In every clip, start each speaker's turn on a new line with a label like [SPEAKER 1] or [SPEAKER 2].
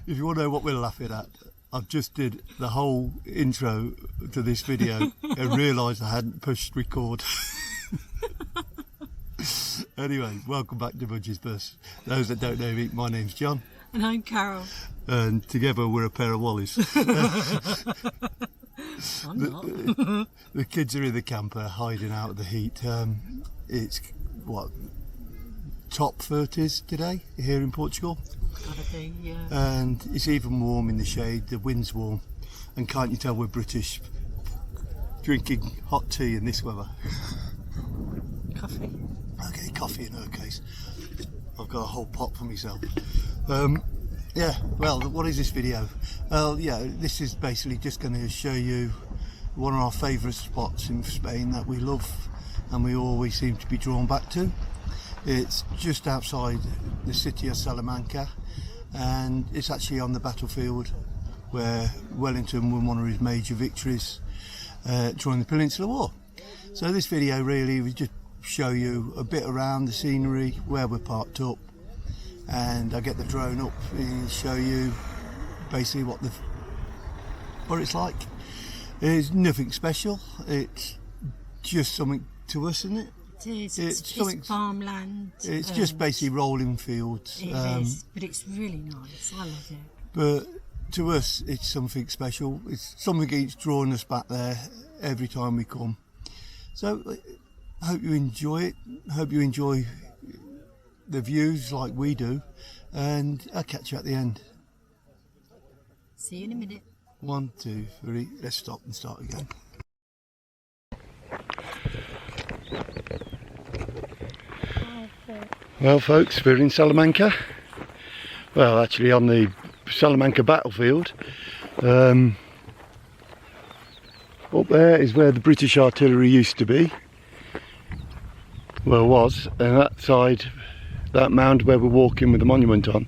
[SPEAKER 1] If you want to know what we're laughing at, I've just did the whole intro to this video and realised I hadn't pushed record. Anyway, welcome back to Budgie's Bus. Those that don't know me, my name's John.
[SPEAKER 2] And I'm Carol.
[SPEAKER 1] And together we're a pair of Wallies.
[SPEAKER 2] I'm not.
[SPEAKER 1] The kids are in the camper hiding out of the heat. It's what, top 30s today here in Portugal.
[SPEAKER 2] Gotta be, yeah.
[SPEAKER 1] And it's even warm in the shade, the wind's warm. And can't you tell we're British drinking hot tea in this weather?
[SPEAKER 2] Coffee.
[SPEAKER 1] Okay, coffee in her case. I've got a whole pot for myself. Yeah, well, what is this video? Well, yeah, this is basically just going to show you one of our favourite spots in Spain that we love and we always seem to be drawn back to. It's just outside the city of Salamanca, and it's actually on the battlefield where Wellington won one of his major victories during the Peninsular War. So this video really was just show you a bit around the scenery, where we're parked up, and I get the drone up and show you basically what it's like. It's nothing special, it's just something to us, isn't it?
[SPEAKER 2] It is. It's farmland.
[SPEAKER 1] It's just basically rolling fields.
[SPEAKER 2] It is, but it's really nice. I love it.
[SPEAKER 1] But to us, it's something special. It's something that's drawing us back there every time we come. So I hope you enjoy it. Hope you enjoy the views like we do, and I'll catch you at the end.
[SPEAKER 2] See you in a minute.
[SPEAKER 1] 1, 2, 3. Let's stop and start again. Well folks, we're in Salamanca. Well, actually on the Salamanca battlefield. Up there is where the British artillery used to be. Well, was, and that side, that mound where we're walking with the monument on,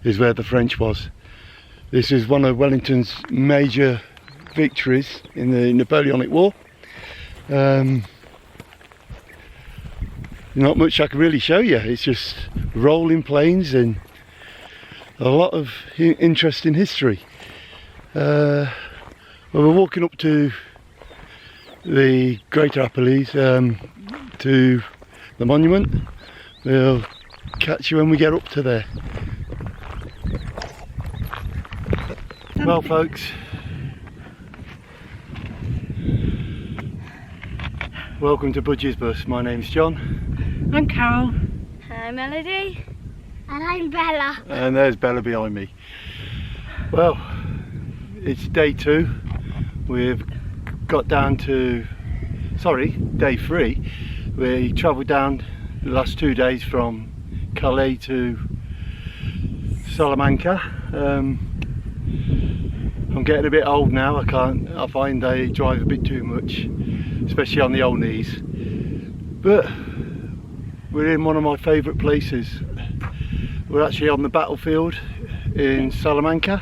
[SPEAKER 1] is where the French was. This is one of Wellington's major victories in the Napoleonic War. Not much I can really show you, it's just rolling plains and a lot of interesting history. Well, we're walking up to the Great Appalese, to the monument. We'll catch you when we get up to there. Well folks, welcome to Budgie's Bus. My name's John.
[SPEAKER 2] I'm Carol.
[SPEAKER 3] I'm Melody. And I'm Bella.
[SPEAKER 1] And there's Bella behind me. Well, it's day 2. We've got down to, day 3. We travelled down the last 2 days from Calais to Salamanca. I'm getting a bit old now. I find I drive a bit too much, especially on the old knees. But we're in one of my favourite places. We're actually on the battlefield in Salamanca.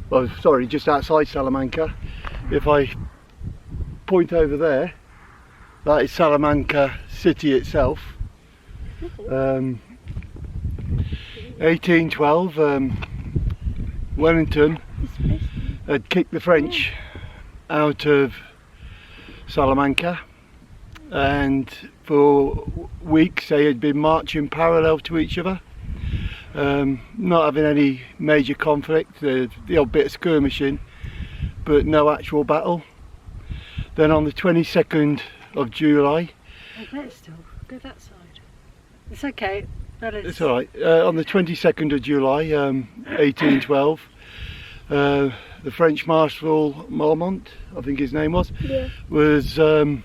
[SPEAKER 1] Well, sorry, just outside Salamanca. If I point over there, that is Salamanca city itself. 1812, Wellington had kicked the French out of Salamanca, and for weeks they had been marching parallel to each other, not having any major conflict, the odd bit of skirmishing, but no actual battle. Then on the 22nd of July,
[SPEAKER 2] Go that side. It's okay.
[SPEAKER 1] It's alright. On the 22nd of July, 1812, the French Marshal Marmont, I think his name was, was on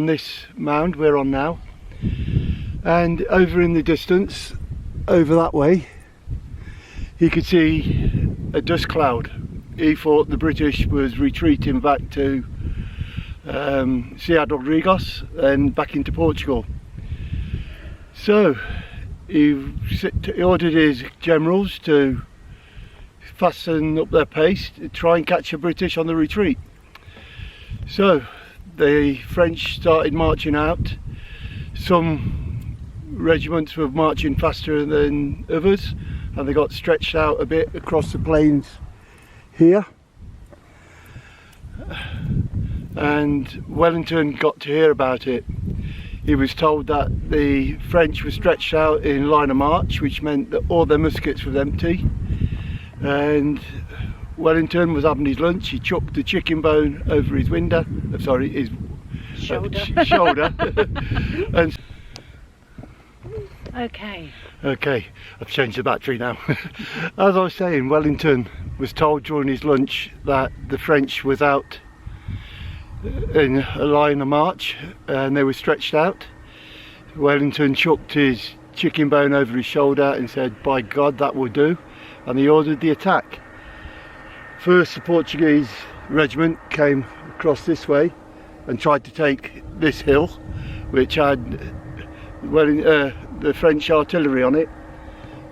[SPEAKER 1] this mound we're on now. And over in the distance, over that way, he could see a dust cloud. He thought the British was retreating back to Ciudad Rodriguez and back into Portugal. So he ordered his generals to fasten up their pace to try and catch the British on the retreat. So the French started marching out. Some regiments were marching faster than others, and they got stretched out a bit across the plains here. And Wellington got to hear about it. He was told that the French were stretched out in line of march, which meant that all their muskets were empty. And Wellington was having his lunch. He chucked the chicken bone over his window, sorry, his shoulder. And okay, I've changed the battery now. As I was saying, Wellington was told during his lunch that the French was out in a line of march and they were stretched out. Wellington chucked his chicken bone over his shoulder and said, "By God, that will do," and he ordered the attack. First, the Portuguese regiment came across this way and tried to take this hill, which had the French artillery on it.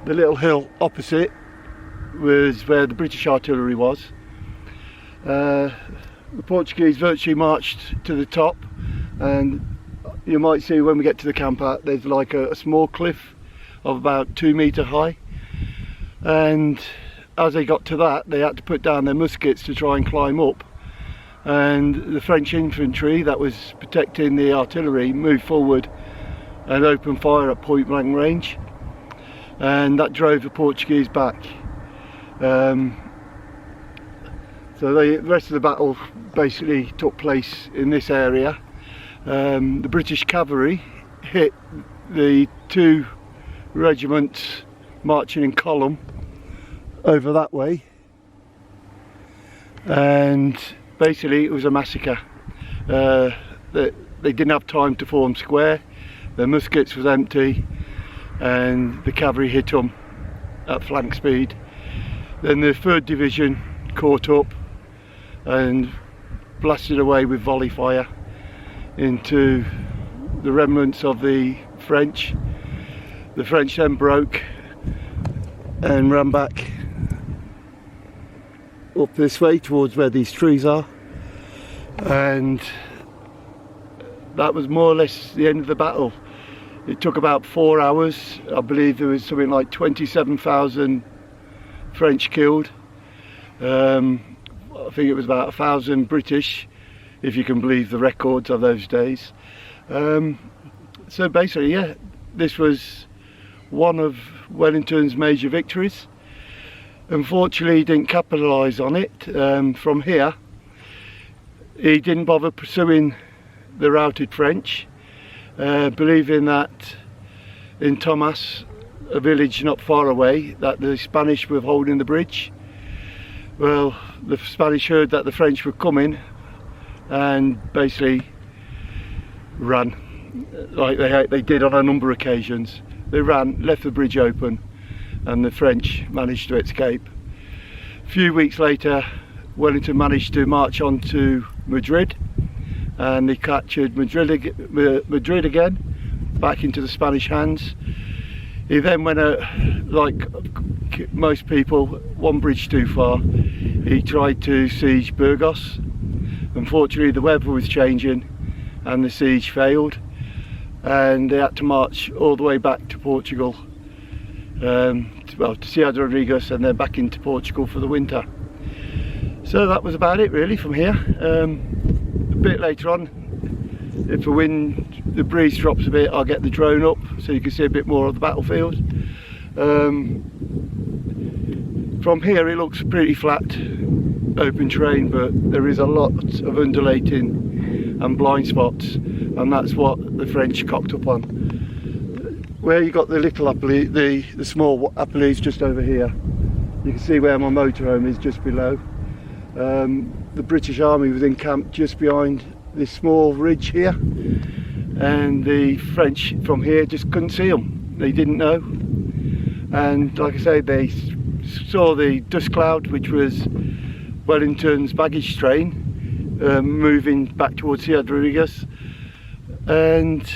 [SPEAKER 1] The little hill opposite was where the British artillery was. The Portuguese virtually marched to the top, and you might see when we get to the camper there's like a small cliff of about 2 metre high, and as they got to that they had to put down their muskets to try and climb up, and the French infantry that was protecting the artillery moved forward and opened fire at point blank range, and that drove the Portuguese back. So the rest of the battle basically took place in this area. The British cavalry hit the 2 regiments marching in column over that way, and basically it was a massacre. They didn't have time to form square, their muskets was empty, and the cavalry hit them at flank speed. Then the 3rd Division caught up and blasted away with volley fire into the remnants of the French. The French then broke and ran back up this way towards where these trees are, and that was more or less the end of the battle. It took about 4 hours. I believe there was something like 27,000 French killed. I think it was about 1,000 British, if you can believe the records of those days. So basically, yeah, this was one of Wellington's major victories. Unfortunately, he didn't capitalise on it. From here, he didn't bother pursuing the routed French, believing that in Tomas, a village not far away, that the Spanish were holding the bridge. Well, the Spanish heard that the French were coming and basically ran, like they did on a number of occasions. They ran, left the bridge open, and the French managed to escape. A few weeks later, Wellington managed to march on to Madrid, and they captured Madrid again, back into the Spanish hands. He then went out, like most people, 1 bridge too far. He tried to siege Burgos. Unfortunately, the weather was changing and the siege failed, and they had to march all the way back to Portugal, to Ciudad Rodriguez, and then back into Portugal for the winter. So that was about it really from here. A bit later on, if the breeze drops a bit, I'll get the drone up so you can see a bit more of the battlefield. From here it looks pretty flat, open terrain, but there is a lot of undulating and blind spots, and that's what the French cocked up on. Where you got the little apple, the small apple leaves just over here, you can see where my motorhome is just below. The British Army was encamped just behind this small ridge here, and the French from here just couldn't see them. They didn't know, and like I say, they saw the dust cloud, which was Wellington's baggage train, moving back towards Ciudad Rodriguez, and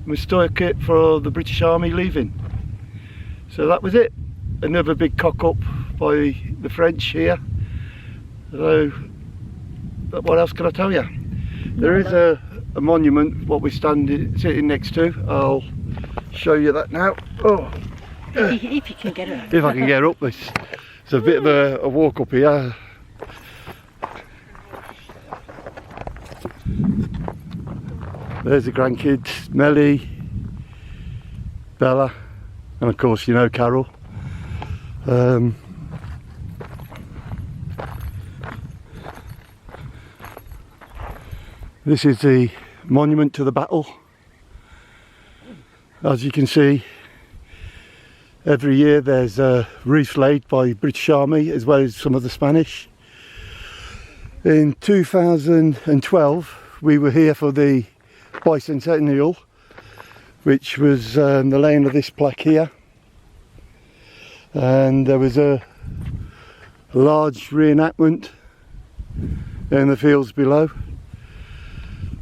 [SPEAKER 1] mistook it for the British Army leaving. So that was it. Another big cock up by the French here. So what else can I tell you? There is a monument what we're sitting next to. I'll show you that now. Oh,
[SPEAKER 2] If you can get up.
[SPEAKER 1] If I can get up this. It's a bit of a walk up here. There's the grandkids, Melly, Bella, and of course you know Carol. This is the monument to the battle. As you can see, every year there's wreaths laid by British Army as well as some of the Spanish. In 2012 we were here for the bicentennial, which was the laying of this plaque here, and there was a large reenactment in the fields below.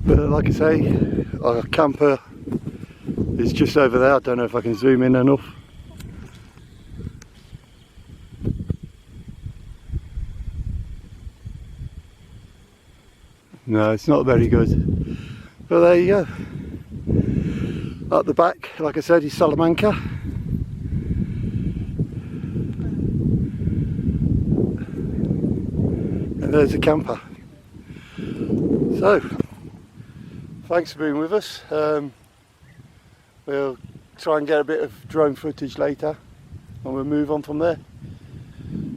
[SPEAKER 1] But like I say, our camper is just over there. I don't know if I can zoom in enough. No, it's not very good. But there you go. At the back, like I said, is Salamanca. And there's the camper. So, thanks for being with us. We'll try and get a bit of drone footage later and we'll move on from there.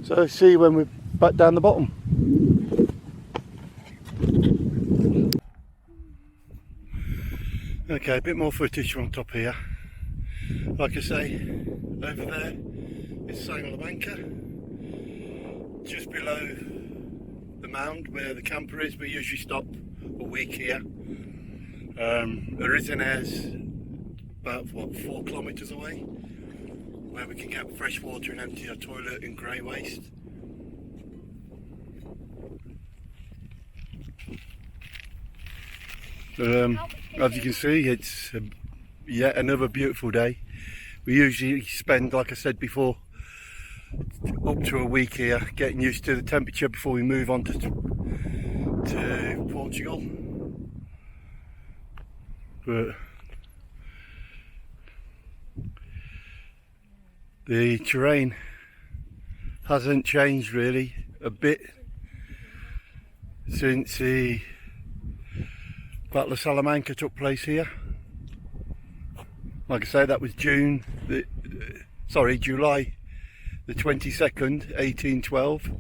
[SPEAKER 1] So see you when we're back down the bottom. Okay, a bit more footage from top here. Like I say, over there is Salamanca, just below the mound where the camper is. We usually stop a week here. Is about 4 kilometres away, where we can get fresh water and empty our toilet and grey waste. As you can see, it's yet another beautiful day. We usually spend, like I said before, up to a week here getting used to the temperature before we move on to Portugal. But the terrain hasn't changed really a bit since the Battle of Salamanca took place here. Like I say, that was July the 22nd, 1812.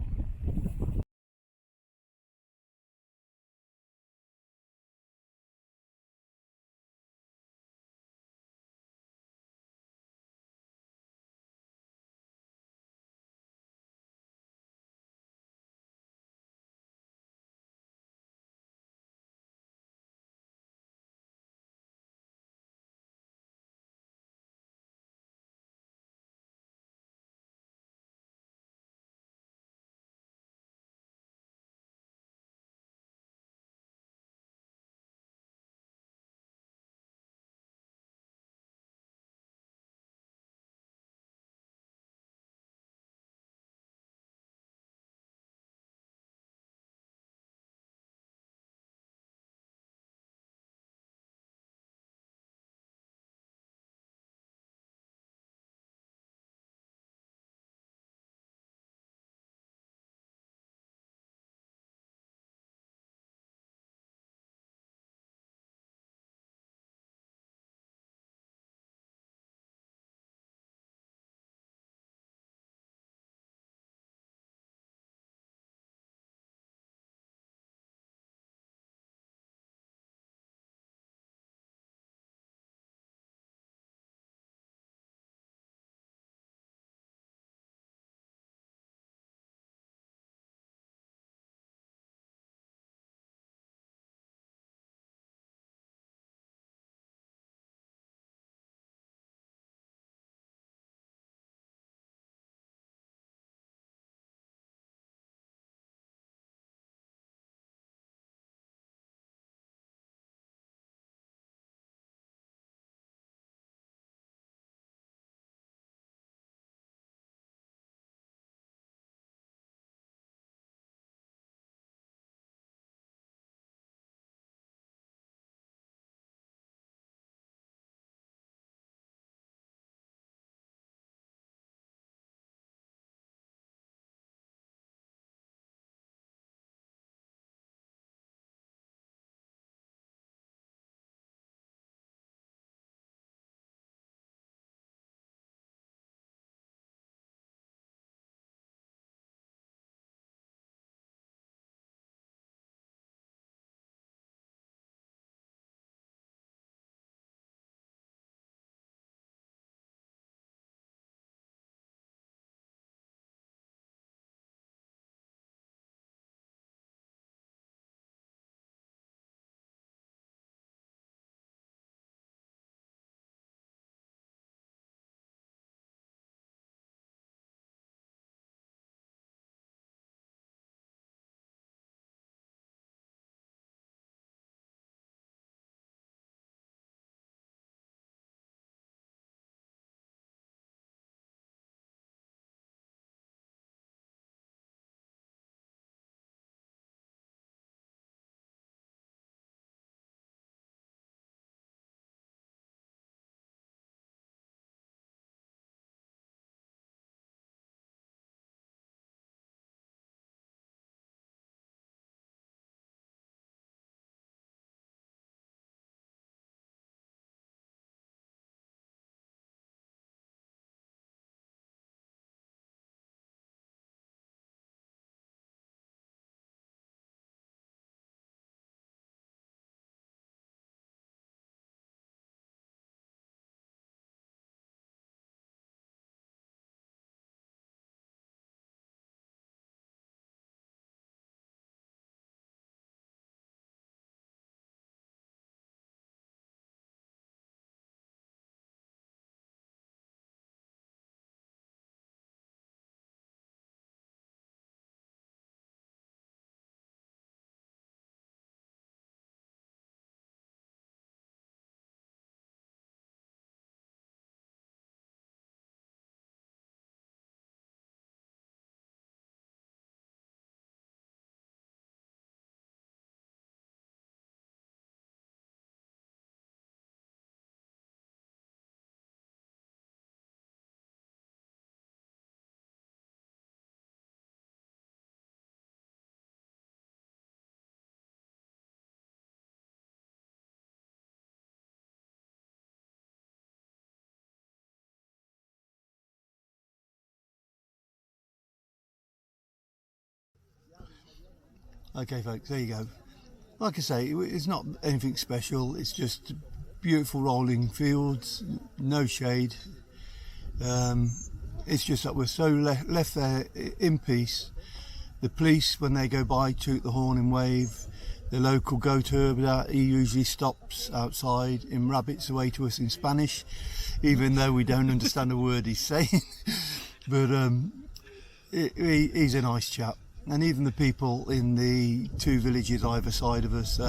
[SPEAKER 1] Okay folks, there you go. Like I say, it's not anything special, it's just beautiful rolling fields, no shade. It's just that we're so left there in peace. The police, when they go by, toot the horn and wave. The local go-to, he usually stops outside and rabbits away to us in Spanish, even though we don't understand a word he's saying. But he's a nice chap. And even the people in the 2 villages either side of us,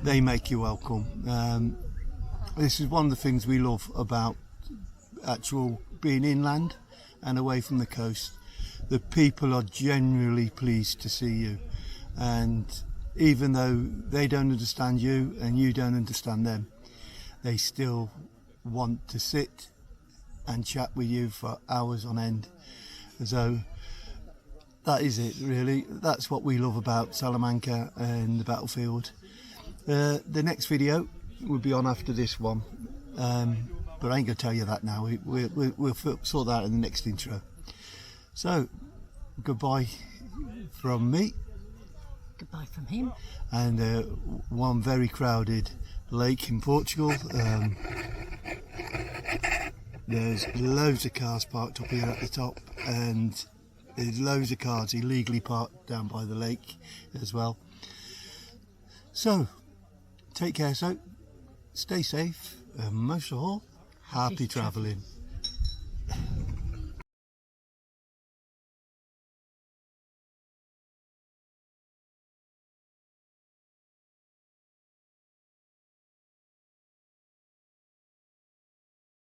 [SPEAKER 1] they make you welcome. This is one of the things we love about actual being inland and away from the coast. The people are genuinely pleased to see you, and even though they don't understand you and you don't understand them, they still want to sit and chat with you for hours on end. So that is it really. That's what we love about Salamanca and the Battlefield. The next video will be on after this one, but I ain't gonna tell you that now. We'll sort that out in the next intro. So goodbye from me.
[SPEAKER 2] Goodbye from him.
[SPEAKER 1] And one very crowded lake in Portugal. There's loads of cars parked up here at the top, and there's loads of cars illegally parked down by the lake as well. So take care, so stay safe, and most of all, happy travelling.